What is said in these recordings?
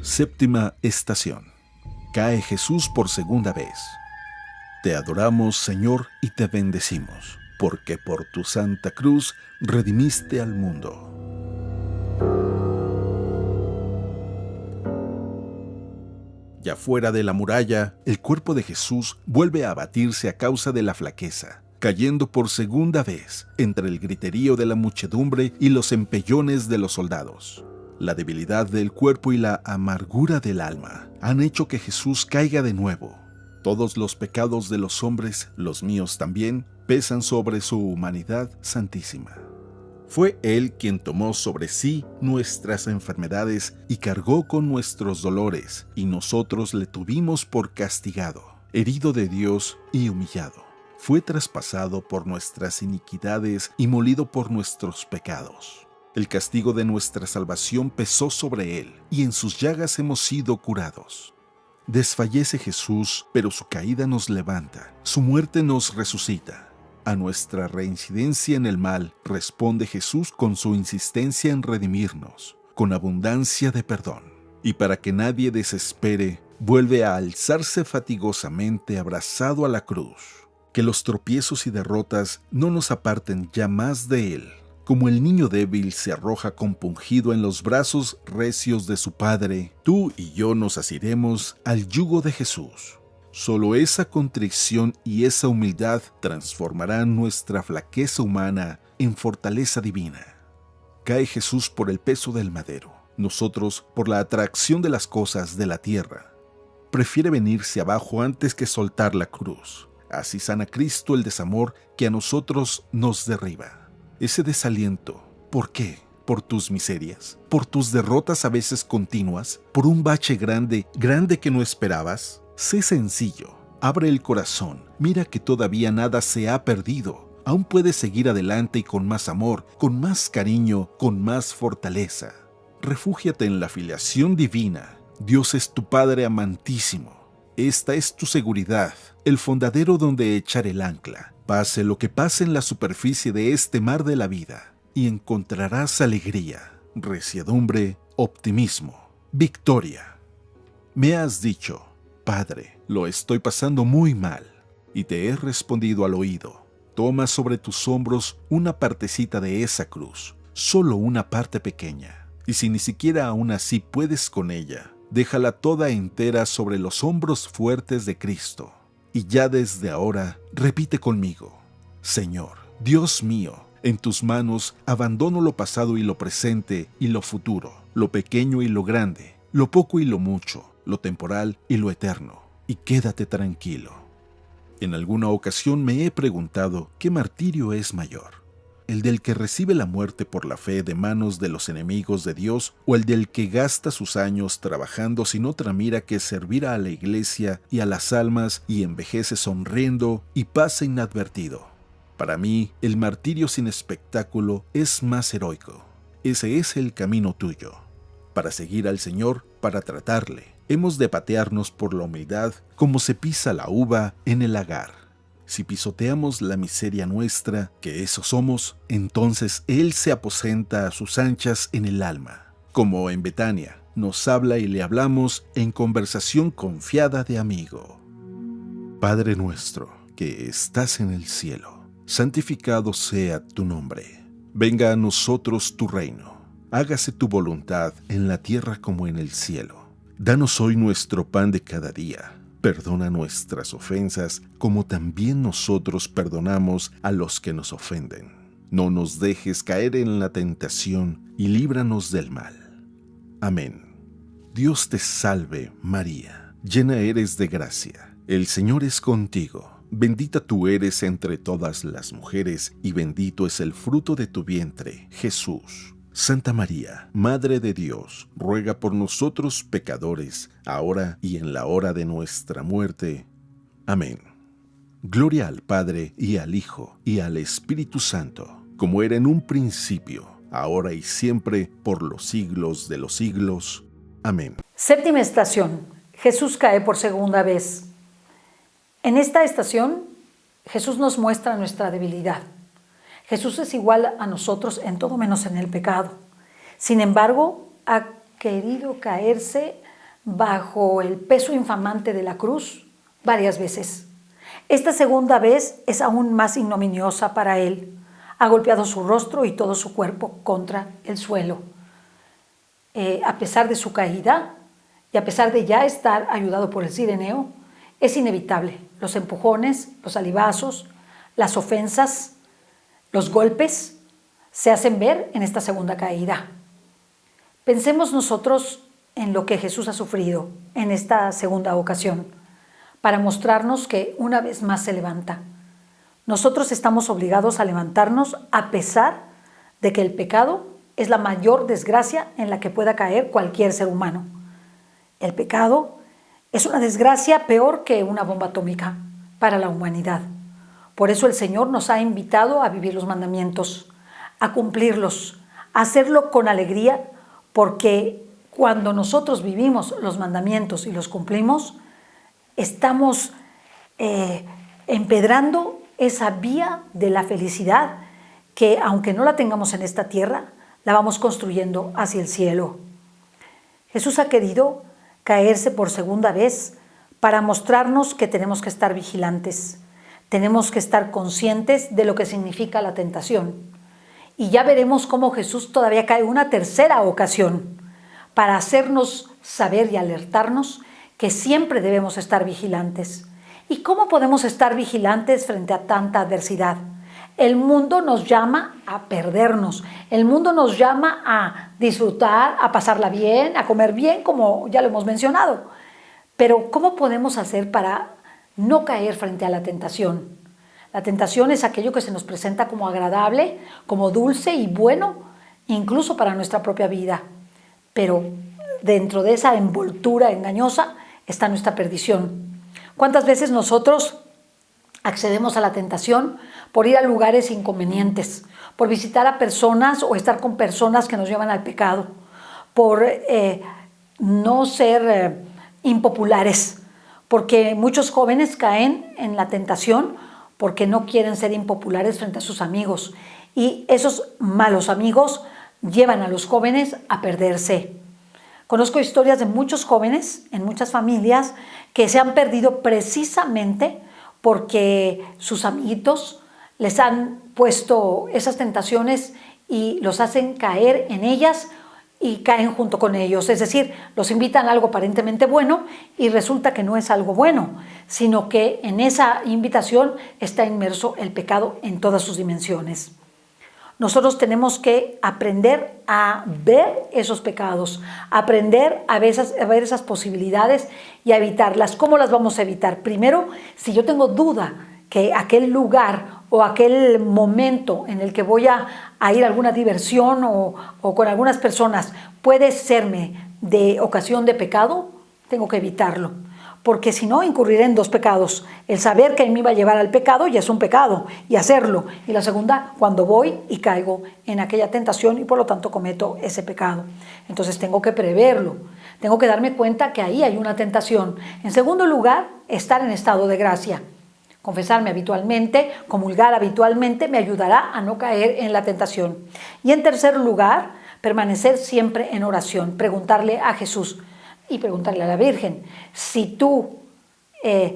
Séptima estación. Cae Jesús por segunda vez. Te adoramos, Señor, y te bendecimos, porque por tu santa cruz redimiste al mundo. Ya fuera de la muralla, el cuerpo de Jesús vuelve a abatirse a causa de la flaqueza, cayendo por segunda vez entre el griterío de la muchedumbre y los empellones de los soldados. La debilidad del cuerpo y la amargura del alma han hecho que Jesús caiga de nuevo. Todos los pecados de los hombres, los míos también, pesan sobre su humanidad santísima. Fue Él quien tomó sobre sí nuestras enfermedades y cargó con nuestros dolores, y nosotros le tuvimos por castigado, herido de Dios y humillado. Fue traspasado por nuestras iniquidades y molido por nuestros pecados. El castigo de nuestra salvación pesó sobre Él, y en sus llagas hemos sido curados. Desfallece Jesús, pero su caída nos levanta, su muerte nos resucita. A nuestra reincidencia en el mal responde Jesús con su insistencia en redimirnos, con abundancia de perdón. Y para que nadie desespere, vuelve a alzarse fatigosamente abrazado a la cruz. Que los tropiezos y derrotas no nos aparten ya más de Él. Como el niño débil se arroja compungido en los brazos recios de su padre, tú y yo nos asiremos al yugo de Jesús. Solo esa contrición y esa humildad transformarán nuestra flaqueza humana en fortaleza divina. Cae Jesús por el peso del madero, nosotros por la atracción de las cosas de la tierra. Prefiere venirse abajo antes que soltar la cruz. Así sana Cristo el desamor que a nosotros nos derriba. Ese desaliento, ¿por qué? ¿Por tus miserias? ¿Por tus derrotas a veces continuas? ¿Por un bache grande que no esperabas? Sé sencillo, abre el corazón, mira que todavía nada se ha perdido. Aún puedes seguir adelante y con más amor, con más cariño, con más fortaleza. Refúgiate en la filiación divina. Dios es tu Padre amantísimo. Esta es tu seguridad, el fondadero donde echar el ancla. Pase lo que pase en la superficie de este mar de la vida, y encontrarás alegría, resiedumbre, optimismo, victoria. Me has dicho: Padre, lo estoy pasando muy mal, y te he respondido al oído: toma sobre tus hombros una partecita de esa cruz, solo una parte pequeña, y si ni siquiera aún así puedes con ella, déjala toda entera sobre los hombros fuertes de Cristo. Y ya desde ahora repite conmigo: Señor, Dios mío, en tus manos abandono lo pasado y lo presente y lo futuro, lo pequeño y lo grande, lo poco y lo mucho, lo temporal y lo eterno, y quédate tranquilo. En alguna ocasión me he preguntado qué martirio es mayor, el del que recibe la muerte por la fe de manos de los enemigos de Dios, o el del que gasta sus años trabajando sin otra mira que servir a la iglesia y a las almas y envejece sonriendo y pasa inadvertido. Para mí, el martirio sin espectáculo es más heroico. Ese es el camino tuyo. Para seguir al Señor, para tratarle, hemos de patearnos por la humildad como se pisa la uva en el lagar. Si pisoteamos la miseria nuestra, que eso somos, entonces Él se aposenta a sus anchas en el alma. Como en Betania, nos habla y le hablamos en conversación confiada de amigo. Padre nuestro, que estás en el cielo, santificado sea tu nombre. Venga a nosotros tu reino. Hágase tu voluntad en la tierra como en el cielo. Danos hoy nuestro pan de cada día. Perdona nuestras ofensas, como también nosotros perdonamos a los que nos ofenden. No nos dejes caer en la tentación y líbranos del mal. Amén. Dios te salve, María, llena eres de gracia. El Señor es contigo. Bendita tú eres entre todas las mujeres, y bendito es el fruto de tu vientre, Jesús. Santa María, Madre de Dios, ruega por nosotros pecadores, ahora y en la hora de nuestra muerte. Amén. Gloria al Padre, y al Hijo, y al Espíritu Santo, como era en un principio, ahora y siempre, por los siglos de los siglos. Amén. Séptima estación. Jesús cae por segunda vez. En esta estación, Jesús nos muestra nuestra debilidad. Jesús es igual a nosotros en todo menos en el pecado. Sin embargo, ha querido caerse bajo el peso infamante de la cruz varias veces. Esta segunda vez es aún más ignominiosa para él. Ha golpeado su rostro y todo su cuerpo contra el suelo. A pesar de su caída y a pesar de ya estar ayudado por el Cireneo, es inevitable. Los empujones, los salivazos, las ofensas, los golpes se hacen ver en esta segunda caída. Pensemos nosotros en lo que Jesús ha sufrido en esta segunda ocasión para mostrarnos que una vez más se levanta. Nosotros estamos obligados a levantarnos a pesar de que el pecado es la mayor desgracia en la que pueda caer cualquier ser humano. El pecado es una desgracia peor que una bomba atómica para la humanidad. Por eso el Señor nos ha invitado a vivir los mandamientos, a cumplirlos, a hacerlo con alegría, porque cuando nosotros vivimos los mandamientos y los cumplimos, estamos empedrando esa vía de la felicidad que, aunque no la tengamos en esta tierra, la vamos construyendo hacia el cielo. Jesús ha querido caerse por segunda vez para mostrarnos que tenemos que estar vigilantes, tenemos que estar conscientes de lo que significa la tentación. Y ya veremos cómo Jesús todavía cae una tercera ocasión para hacernos saber y alertarnos que siempre debemos estar vigilantes. ¿Y cómo podemos estar vigilantes frente a tanta adversidad? El mundo nos llama a perdernos, el mundo nos llama a disfrutar, a pasarla bien, a comer bien, como ya lo hemos mencionado. Pero ¿cómo podemos hacer para no caer frente a la tentación? La tentación es aquello que se nos presenta como agradable, como dulce y bueno, incluso para nuestra propia vida. Pero dentro de esa envoltura engañosa está nuestra perdición. ¿Cuántas veces nosotros accedemos a la tentación por ir a lugares inconvenientes, por visitar a personas o estar con personas que nos llevan al pecado, por no ser impopulares? Porque muchos jóvenes caen en la tentación porque no quieren ser impopulares frente a sus amigos. Y esos malos amigos llevan a los jóvenes a perderse. Conozco historias de muchos jóvenes en muchas familias que se han perdido precisamente porque sus amiguitos les han puesto esas tentaciones y los hacen caer en ellas y caen junto con ellos. Es decir, los invitan a algo aparentemente bueno y resulta que no es algo bueno, sino que en esa invitación está inmerso el pecado en todas sus dimensiones. Nosotros tenemos que aprender a ver esos pecados, aprender a ver esas posibilidades y a evitarlas. ¿Cómo las vamos a evitar? Primero, si yo tengo duda que aquel lugar o aquel momento en el que voy a ir a alguna diversión o con algunas personas puede serme de ocasión de pecado, tengo que evitarlo. Porque si no, incurriré en dos pecados. El saber que me iba a llevar al pecado ya es un pecado, y hacerlo. Y la segunda, cuando voy y caigo en aquella tentación y por lo tanto cometo ese pecado. Entonces tengo que preverlo, tengo que darme cuenta que ahí hay una tentación. En segundo lugar, estar en estado de gracia. Confesarme habitualmente, comulgar habitualmente me ayudará a no caer en la tentación. Y en tercer lugar, permanecer siempre en oración, preguntarle a Jesús y preguntarle a la Virgen: si tú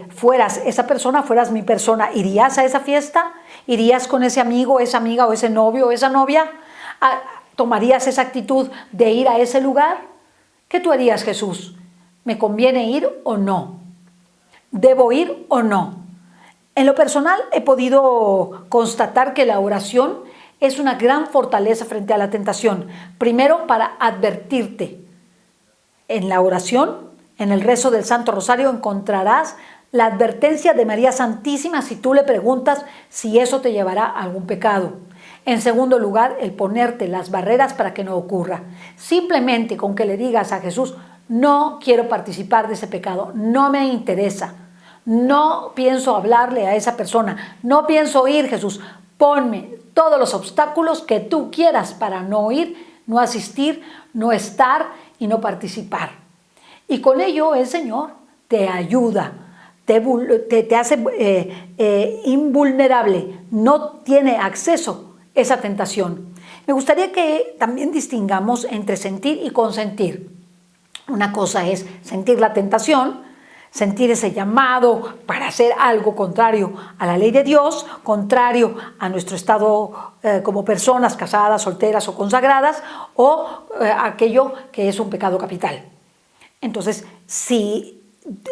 fueras esa persona, fueras mi persona, ¿irías a esa fiesta? ¿Irías con ese amigo, esa amiga o ese novio o esa novia? ¿Tomarías esa actitud de ir a ese lugar? ¿Qué tú harías, Jesús? ¿Me conviene ir o no? ¿Debo ir o no? En lo personal he podido constatar que la oración es una gran fortaleza frente a la tentación. Primero, para advertirte. En la oración, en el rezo del Santo Rosario, encontrarás la advertencia de María Santísima si tú le preguntas si eso te llevará a algún pecado. En segundo lugar, el ponerte las barreras para que no ocurra. Simplemente con que le digas a Jesús: no quiero participar de ese pecado, no me interesa, no pienso hablarle a esa persona, no pienso ir, Jesús, ponme todos los obstáculos que tú quieras para no ir, no asistir, no estar y no participar. Y con ello el Señor te ayuda, te hace invulnerable, no tiene acceso a esa tentación. Me gustaría que también distingamos entre sentir y consentir. Una cosa es sentir la tentación, sentir ese llamado para hacer algo contrario a la ley de Dios, contrario a nuestro estado como personas casadas, solteras o consagradas, o aquello que es un pecado capital. Entonces, si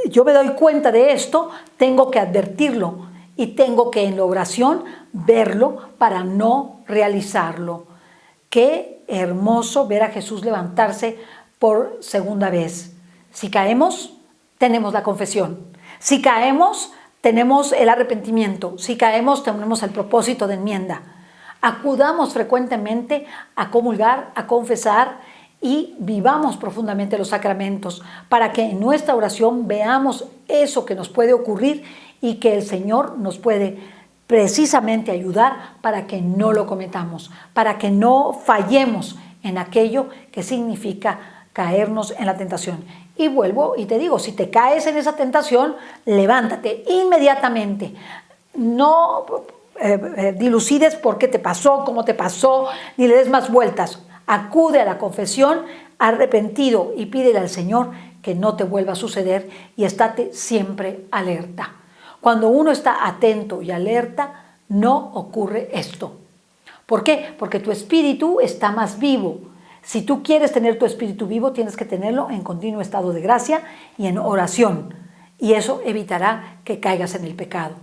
yo me doy cuenta de esto, tengo que advertirlo y tengo que en la oración verlo para no realizarlo. Qué hermoso ver a Jesús levantarse por segunda vez. Si caemos, tenemos la confesión. Si caemos, tenemos el arrepentimiento. Si caemos, tenemos el propósito de enmienda. Acudamos frecuentemente a comulgar, a confesar y vivamos profundamente los sacramentos para que en nuestra oración veamos eso que nos puede ocurrir y que el Señor nos puede precisamente ayudar para que no lo cometamos, para que no fallemos en aquello que significa caernos en la tentación. Y vuelvo y te digo, si te caes en esa tentación, levántate inmediatamente. No dilucides por qué te pasó, cómo te pasó, ni le des más vueltas. Acude a la confesión arrepentido y pídele al Señor que no te vuelva a suceder y estate siempre alerta. Cuando uno está atento y alerta, no ocurre esto. ¿Por qué? Porque tu espíritu está más vivo. Si tú quieres tener tu espíritu vivo, tienes que tenerlo en continuo estado de gracia y en oración. Y eso evitará que caigas en el pecado.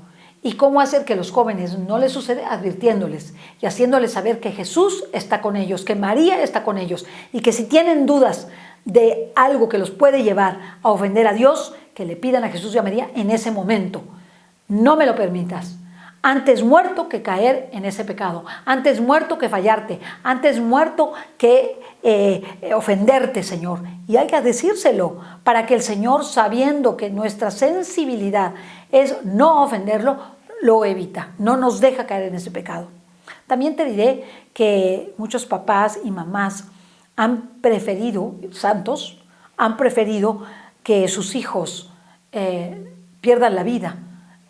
¿Y cómo hacer que los jóvenes no les suceda? Advirtiéndoles y haciéndoles saber que Jesús está con ellos, que María está con ellos y que si tienen dudas de algo que los puede llevar a ofender a Dios, que le pidan a Jesús y a María en ese momento. No me lo permitas. Antes muerto que caer en ese pecado, antes muerto que fallarte, antes muerto que ofenderte, Señor. Y hay que decírselo para que el Señor, sabiendo que nuestra sensibilidad es no ofenderlo, lo evita, no nos deja caer en ese pecado. También te diré que muchos papás y mamás han preferido, santos, han preferido que sus hijos pierdan la vida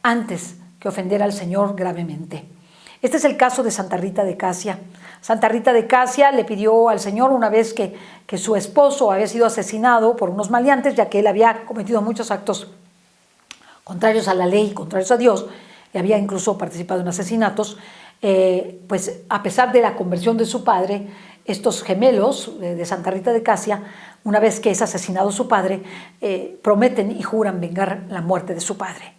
antes que ofender al Señor gravemente. Este es el caso de Santa Rita de Casia. Santa Rita de Casia le pidió al Señor una vez que su esposo había sido asesinado por unos maleantes, ya que él había cometido muchos actos contrarios a la ley, contrarios a Dios, y había incluso participado en asesinatos, pues a pesar de la conversión de su padre, estos gemelos de Santa Rita de Casia, una vez que es asesinado su padre, prometen y juran vengar la muerte de su padre.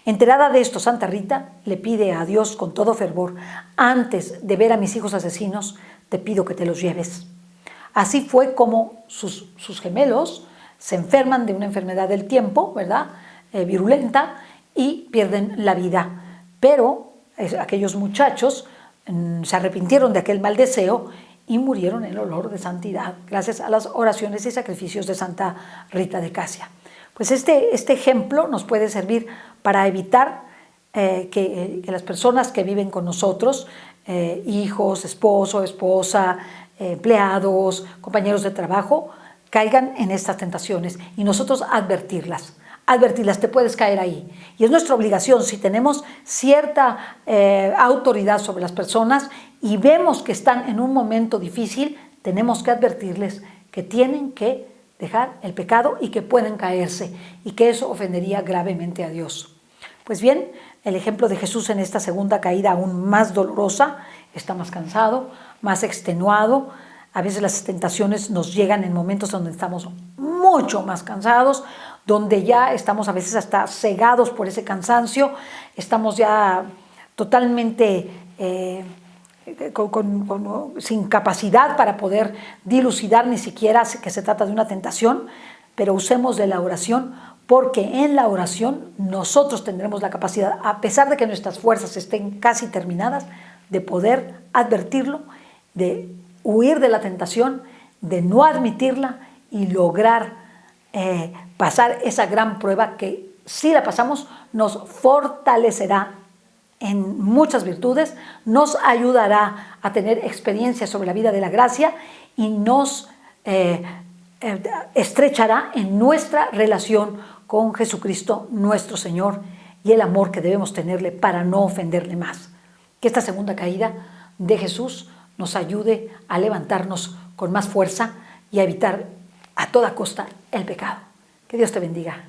Enterada de esto, Santa Rita le pide a Dios con todo fervor: antes de ver a mis hijos asesinos, te pido que te los lleves. Así fue como sus gemelos se enferman de una enfermedad del tiempo, ¿verdad? Virulenta, y pierden la vida. Pero aquellos muchachos se arrepintieron de aquel mal deseo y murieron en olor de santidad, gracias a las oraciones y sacrificios de Santa Rita de Casia. Pues este ejemplo nos puede servir para evitar que las personas que viven con nosotros, hijos, esposo, esposa, empleados, compañeros de trabajo, caigan en estas tentaciones y nosotros advertirlas, te puedes caer ahí. Y es nuestra obligación, si tenemos cierta autoridad sobre las personas y vemos que están en un momento difícil, tenemos que advertirles que tienen que dejar el pecado y que pueden caerse y que eso ofendería gravemente a Dios. Pues bien, el ejemplo de Jesús en esta segunda caída aún más dolorosa, está más cansado, más extenuado. A veces las tentaciones nos llegan en momentos donde estamos mucho más cansados, donde ya estamos a veces hasta cegados por ese cansancio, estamos ya totalmente sin capacidad para poder dilucidar ni siquiera que se trata de una tentación, pero usemos de la oración, porque en la oración nosotros tendremos la capacidad, a pesar de que nuestras fuerzas estén casi terminadas, de poder advertirlo, de huir de la tentación, de no admitirla y lograr pasar esa gran prueba que, si la pasamos, nos fortalecerá en muchas virtudes, nos ayudará a tener experiencia sobre la vida de la gracia y nos estrechará en nuestra relación con Jesucristo nuestro Señor y el amor que debemos tenerle para no ofenderle más. Que esta segunda caída de Jesús nos ayude a levantarnos con más fuerza y a evitar a toda costa el pecado. Que Dios te bendiga.